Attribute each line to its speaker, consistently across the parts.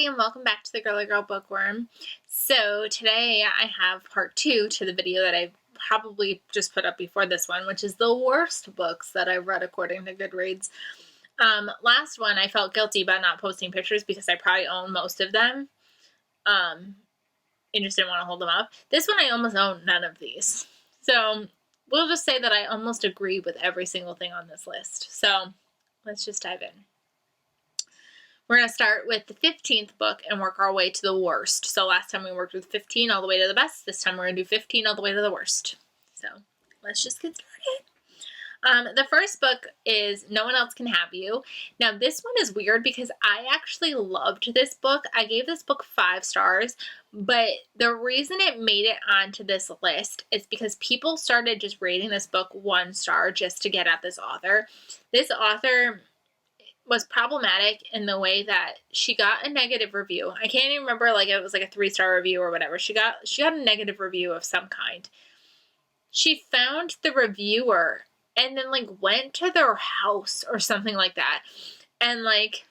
Speaker 1: everybody, and welcome back to the Girly Girl Bookworm. So today I have part 2 to the video that I probably just put up before this one, which is the worst books that I've read according to Goodreads. Last one I felt guilty about not posting pictures because I probably own most of them. And just didn't want to hold them up. This one I almost own none of these. So we'll just say that I almost agree with every single thing on this list. So let's just dive in. We're going to start with the 15th book and work our way to the worst. So last time we worked with 15 all the way to the best. This time we're going to do 15 all the way to the worst. So let's just get started. The first book is No One Else Can Have You. Now this one is weird because I actually loved this book. I gave this book 5 stars, but the reason it made it onto this list is because people started just rating this book 1 star just to get at this author. This author was problematic in the way that she got a negative review. I can't even remember, like it was like a 3-star review or whatever. She got a negative review of some kind. She found the reviewer and then like went to their house or something like that and like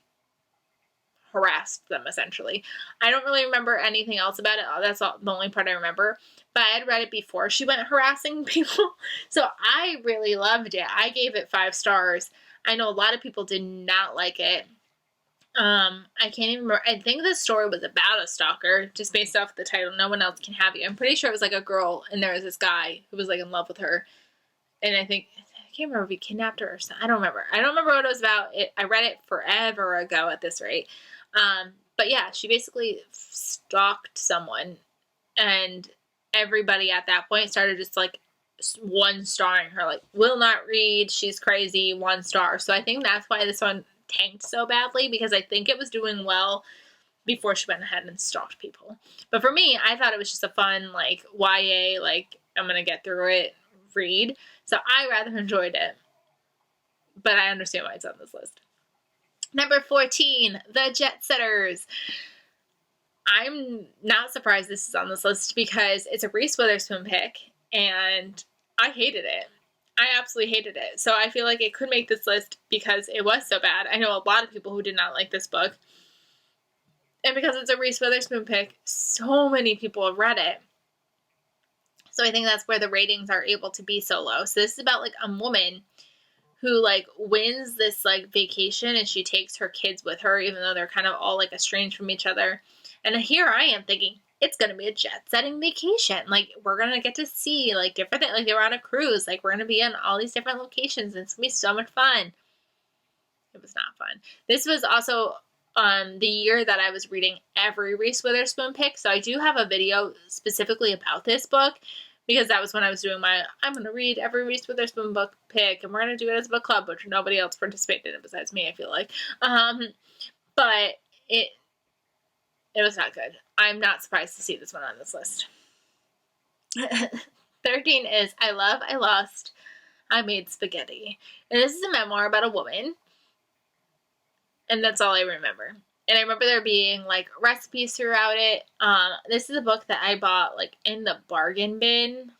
Speaker 1: harassed them essentially. I don't really remember anything else about it. That's the only part I remember. But I had read it before she went harassing people. So I really loved it. I gave it 5 stars. I know a lot of people did not like it. I can't even remember. I think the story was about a stalker, just based off the title, No One Else Can Have You. I'm pretty sure it was like a girl, and there was this guy who was like in love with her. And I can't remember if he kidnapped her or something. I don't remember. I don't remember what it was about. I read it forever ago at this rate. But yeah, she basically stalked someone, and everybody at that point started just like 1 starring her, like will not read, she's crazy, 1 star. So I think that's why this one tanked so badly, because I think it was doing well before she went ahead and stalked people. But for me, I thought it was just a fun like YA, like I'm gonna get through it read. So I rather enjoyed it, but I understand why it's on this list. Number 14, The Jet Setters. I'm not surprised this is on this list because it's a Reese Witherspoon pick, and I hated it. I absolutely hated it. So I feel like it could make this list because it was so bad. I know a lot of people who did not like this book. And because it's a Reese Witherspoon pick, so many people have read it. So I think that's where the ratings are able to be so low. So this is about like a woman who like wins this like vacation, and she takes her kids with her, even though they're kind of all like estranged from each other. And here I am thinking, it's going to be a jet-setting vacation. Like, we're going to get to see, like, different things. Like, they were on a cruise. Like, we're going to be in all these different locations. And it's going to be so much fun. It was not fun. This was also the year that I was reading every Reese Witherspoon pick. So I do have a video specifically about this book, because that was when I was doing I'm going to read every Reese Witherspoon book pick, and we're going to do it as a book club, which nobody else participated in it besides me, I feel like. But it was not good. I'm not surprised to see this one on this list. 13 is I Love, I Lost, I Made Spaghetti. And this is a memoir about a woman. And that's all I remember. And I remember there being like recipes throughout it. This is a book that I bought like in the bargain bin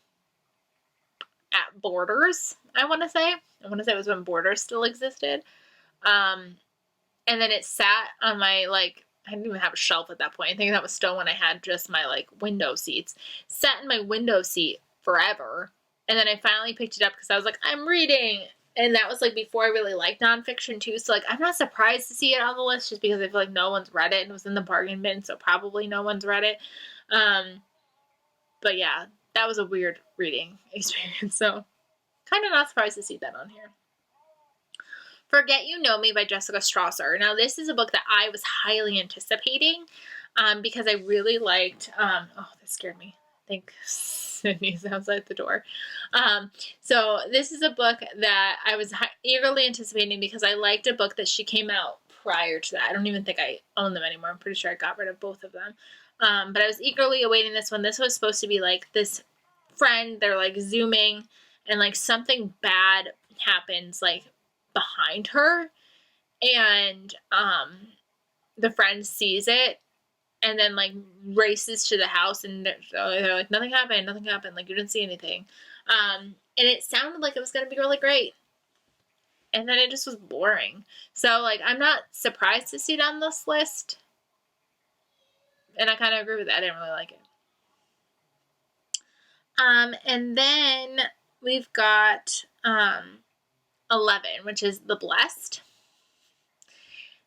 Speaker 1: at Borders, I want to say. I want to say it was when Borders still existed. And then it sat on my like, I didn't even have a shelf at that point. I think that was still when I had just my like window seats. Sat in my window seat forever. And then I finally picked it up because I was like, I'm reading. And that was like before I really liked nonfiction too. So like I'm not surprised to see it on the list just because I feel like no one's read it, and it was in the bargain bin, so probably no one's read it. But yeah, that was a weird reading experience. So kind of not surprised to see that on here. Forget You Know Me by Jessica Strasser. Now, this is a book that I was highly anticipating because I really liked, oh, that scared me. I think Sydney's outside the door. So this is a book that I was eagerly anticipating because I liked a book that she came out prior to that. I don't even think I own them anymore. I'm pretty sure I got rid of both of them. But I was eagerly awaiting this one. This was supposed to be like this friend, they're like Zooming, and like something bad happens, like behind her, and the friend sees it and then like races to the house, and they're like, nothing happened, like you didn't see anything. And it sounded like it was going to be really great, and then it just was boring. So like I'm not surprised to see it on this list, And I kind of agree with that. I didn't really like it. And then we've got 11, which is The Blessed.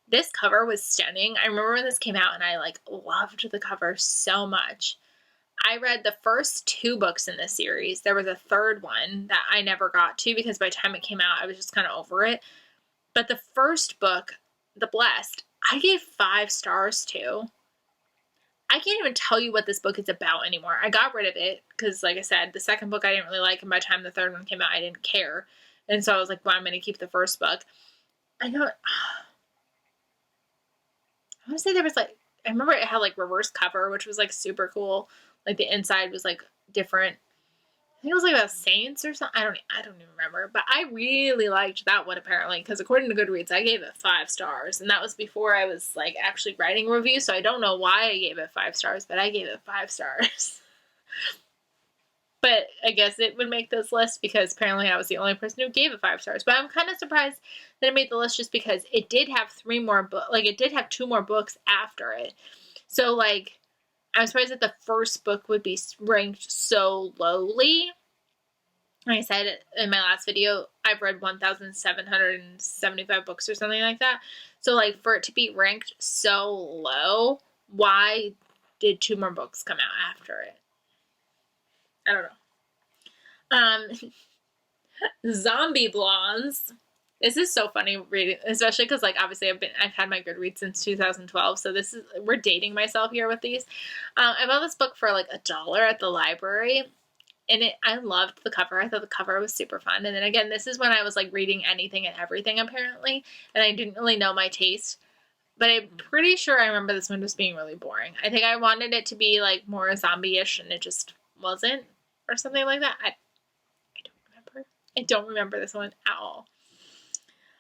Speaker 1: This cover was stunning. I remember when this came out and I like loved the cover so much. I read the first 2 books in this series. There was a third one that I never got to because by the time it came out, I was just kind of over it. But the first book, The Blessed, I gave 5 stars to. I can't even tell you what this book is about anymore. I got rid of it because, like I said, the second book I didn't really like, and by the time the third one came out, I didn't care. And so I was like, well, I'm going to keep the first book. I know. I want to say there was like, I remember it had like reverse cover, which was like super cool. Like the inside was like different. I think it was like about saints or something. I don't even remember. But I really liked that one apparently because according to Goodreads, I gave it 5 stars. And that was before I was like actually writing a review. So I don't know why I gave it 5 stars, but I gave it 5 stars. But I guess it would make this list because apparently I was the only person who gave it 5 stars. But I'm kind of surprised that it made the list just because it did have 3 more books. Like it did have 2 more books after it. So like I'm surprised that the first book would be ranked so lowly. Like I said in my last video, I've read 1,775 books or something like that. So like for it to be ranked so low, why did 2 more books come out after it? I don't know. Zombie Blondes. This is so funny reading, especially because like obviously I've had my Goodreads since 2012, so we're dating myself here with these. I bought this book for like $1 at the library, and I loved the cover. I thought the cover was super fun. And then again, this is when I was like reading anything and everything apparently, and I didn't really know my taste. But I'm pretty sure I remember this one just being really boring. I think I wanted it to be like more zombie-ish, and it just wasn't, or something like that. I don't remember. I don't remember this one at all.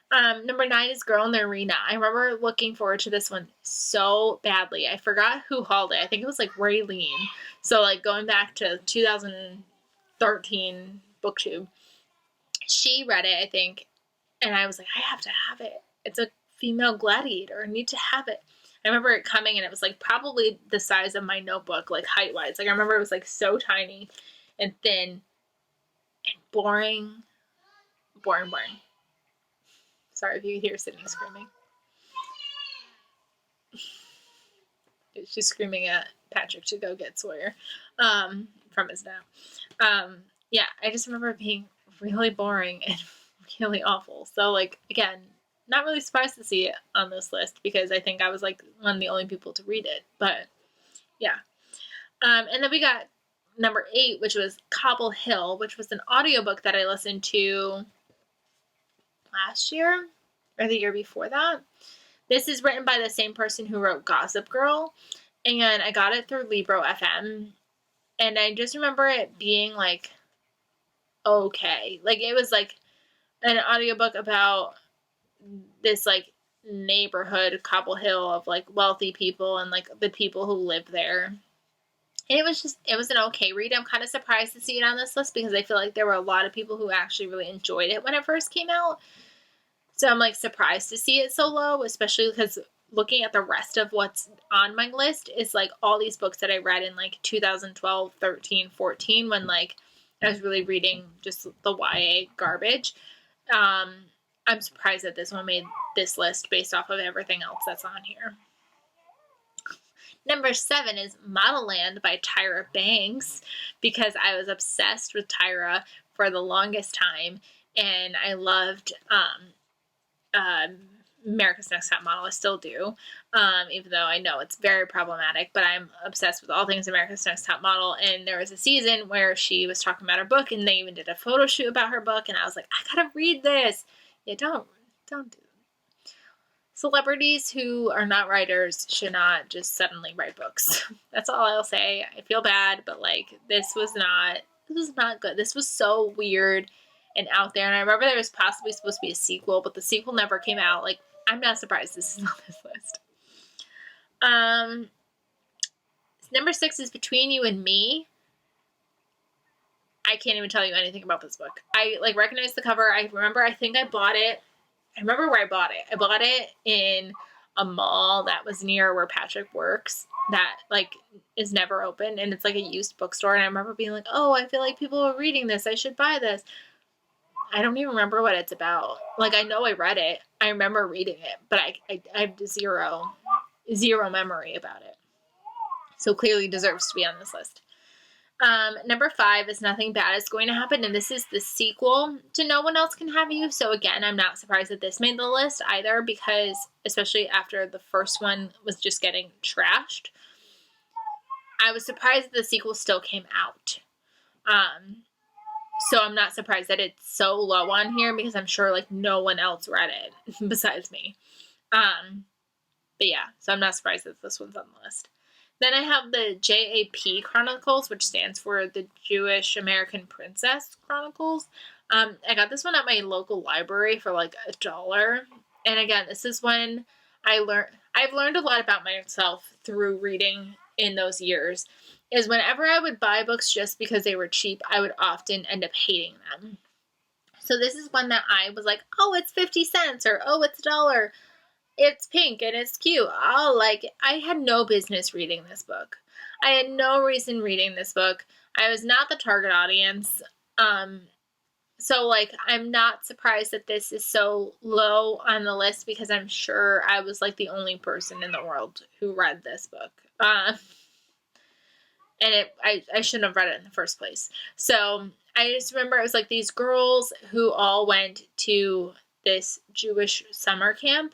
Speaker 1: Number 9 is Girl in the Arena. I remember looking forward to this one so badly. I forgot who hauled it. I think it was like Raylene. So like going back to 2013 BookTube, she read it, I think, and I was like, I have to have it. It's a female gladiator. I need to have it. I remember it coming and it was like probably the size of my notebook, like height-wise. Like I remember it was like so tiny and thin and boring. Boring. Sorry if you hear Sydney screaming. She's screaming at Patrick to go get Sawyer from his nap. Yeah, I just remember it being really boring and really awful. So, like, again, not really surprised to see it on this list because I think I was, like, one of the only people to read it. But, yeah. And then we got number 8, which was Cobble Hill, which was an audiobook that I listened to last year or the year before that. This is written by the same person who wrote Gossip Girl, and I got it through Libro FM, and I just remember it being like okay. Like it was like an audiobook about this like neighborhood, Cobble Hill, of like wealthy people and like the people who live there. And it was an okay read. I'm kind of surprised to see it on this list because I feel like there were a lot of people who actually really enjoyed it when it first came out. So I'm like surprised to see it so low, especially because looking at the rest of what's on my list is like all these books that I read in like 2012, 13, 14 when like I was really reading just the YA garbage. I'm surprised that this one made this list based off of everything else that's on here. Number 7 is Model Land by Tyra Banks because I was obsessed with Tyra for the longest time, and I loved America's Next Top Model. I still do, even though I know it's very problematic, but I'm obsessed with all things America's Next Top Model. And there was a season where she was talking about her book, and they even did a photo shoot about her book, and I was like, I gotta read this. Yeah, don't do it. Celebrities who are not writers should not just suddenly write books. That's all I'll say. I feel bad, but like this was not good. This was so weird and out there. And I remember there was possibly supposed to be a sequel, but the sequel never came out. Like, I'm not surprised this is on this list. Number 6 is Between You and Me. I can't even tell you anything about this book. I like recognize the cover. I remember I think I bought it. I remember where I bought it. I bought it in a mall that was near where Patrick works that like is never open, and it's like a used bookstore. And I remember being like, oh, I feel like people are reading this. I should buy this. I don't even remember what it's about. Like, I know I read it. I remember reading it, but I have zero memory about it. So clearly deserves to be on this list. Number 5 is Nothing Bad Is Going to Happen, and this is the sequel to No One Else Can Have You. So again, I'm not surprised that this made the list either, because especially after the first one was just getting trashed, I was surprised that the sequel still came out. So I'm not surprised that it's so low on here, because I'm sure like no one else read it besides me. But yeah, so I'm not surprised that this one's on the list. Then I have the JAP Chronicles, which stands for the Jewish American Princess Chronicles. I got this one at my local library for like $1. And again, this is when I've learned a lot about myself through reading in those years, is whenever I would buy books just because they were cheap, I would often end up hating them. So this is one that I was like, oh, it's 50 cents, or oh, it's $1. It's pink and it's cute. I'll like it. I had no business reading this book. I had no reason reading this book. I was not the target audience. So like, I'm not surprised that this is so low on the list, because I'm sure I was like the only person in the world who read this book. And I shouldn't have read it in the first place. So I just remember it was like these girls who all went to this Jewish summer camp.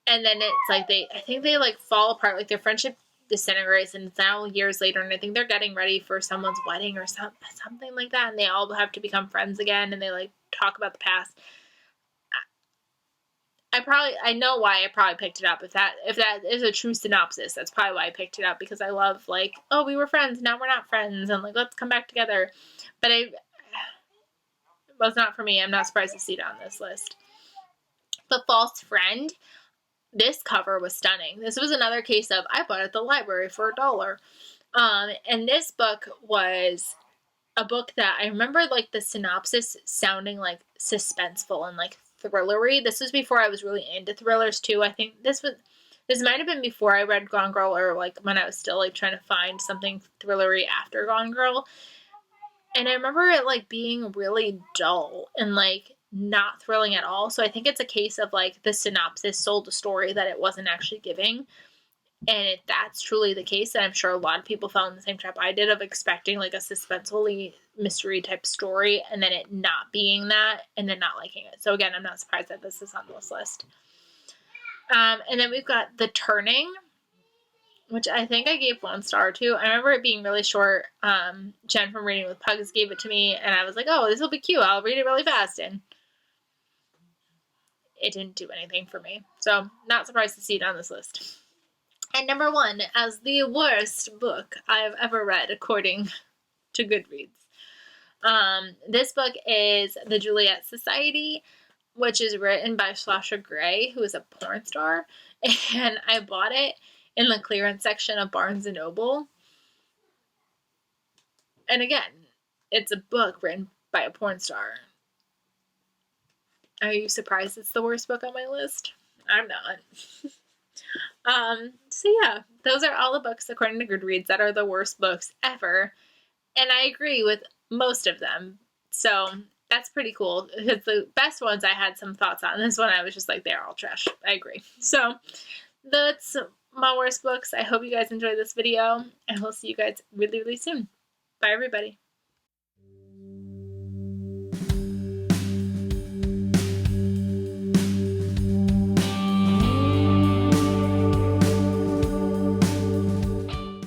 Speaker 1: And then it's like I think they like fall apart, like their friendship disintegrates, and it's now years later, and I think they're getting ready for someone's wedding or something like that, and they all have to become friends again, and they like talk about the past. I know why I probably picked it up. If that is a true synopsis, that's probably why I picked it up, because I love like, oh, we were friends, now we're not friends, and like, let's come back together. But it was not for me. I'm not surprised to see it on this list. The False Friend. This cover was stunning. This was another case of I bought it at the library for $1. And this book was a book that I remember like the synopsis sounding like suspenseful and like thrillery. This was before I was really into thrillers too. I think this might have been before I read Gone Girl, or like when I was still like trying to find something thrillery after Gone Girl. And I remember it like being really dull and like not thrilling at all. So I think it's a case of like the synopsis sold a story that it wasn't actually giving. And if that's truly the case, then I'm sure a lot of people fell in the same trap I did of expecting like a suspensefully mystery type story, and then it not being that, and then not liking it. So again, I'm not surprised that this is on this list. And then we've got The Turning, which I think I gave 1 star to. I remember it being really short. Jen from Reading with Pugs gave it to me, and I was like, oh, this will be cute. I'll read it really fast. And it didn't do anything for me. So not surprised to see it on this list. And number 1, as the worst book I've ever read according to Goodreads. This book is The Juliet Society, which is written by Sasha Grey, who is a porn star. And I bought it in the clearance section of Barnes & Noble. And again, it's a book written by a porn star. Are you surprised it's the worst book on my list? I'm not. So yeah, those are all the books according to Goodreads that are the worst books ever. And I agree with most of them. So that's pretty cool. Because the best ones I had some thoughts on. This one I was just like, they're all trash. I agree. So that's my worst books. I hope you guys enjoyed this video, and we'll see you guys really, really soon. Bye, everybody.